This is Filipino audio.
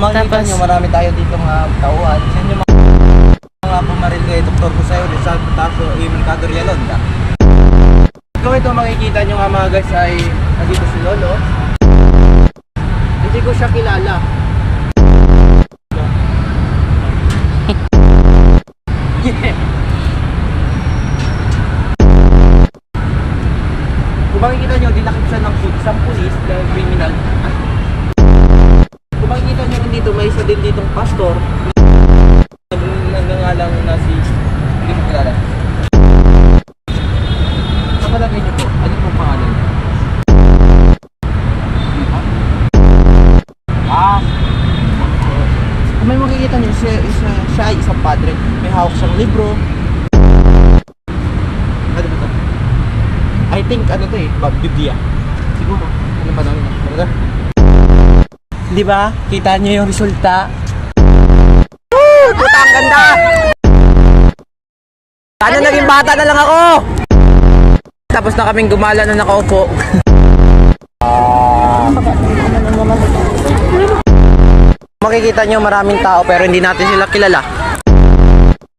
makikita Tapos, nyo, marami tayo dito mga tauhan. Yan yung mga pumaril kay Dr. Jose Rizal Taso, Emil Cador Yalonda. Kung ito makikita nyo nga mga guys ay nandito si Lolo. Hindi ko siya kilala. Kung makikita nyo, dinakip siya ng isang pulis dahil criminal. Kung makikita nyo dito, may isa din ditong pastor. Nagngangalang na si... Hindi ko kilala. Sa palagay nyo po, ano pong pangalan niya? Kung may makikita nyo, siya ay isang padre. May hawak siyang libro. Ano ba ito? I think ano to eh, Biblia. Siguro. Ano ba namin? Ano? Di ba? Kita nyo yung resulta. Woo! Puta, ang ganda! Sana naging bata na lang ako! Tapos na kaming gumala na nakaupo. Makikita nyo maraming tao pero hindi natin sila kilala.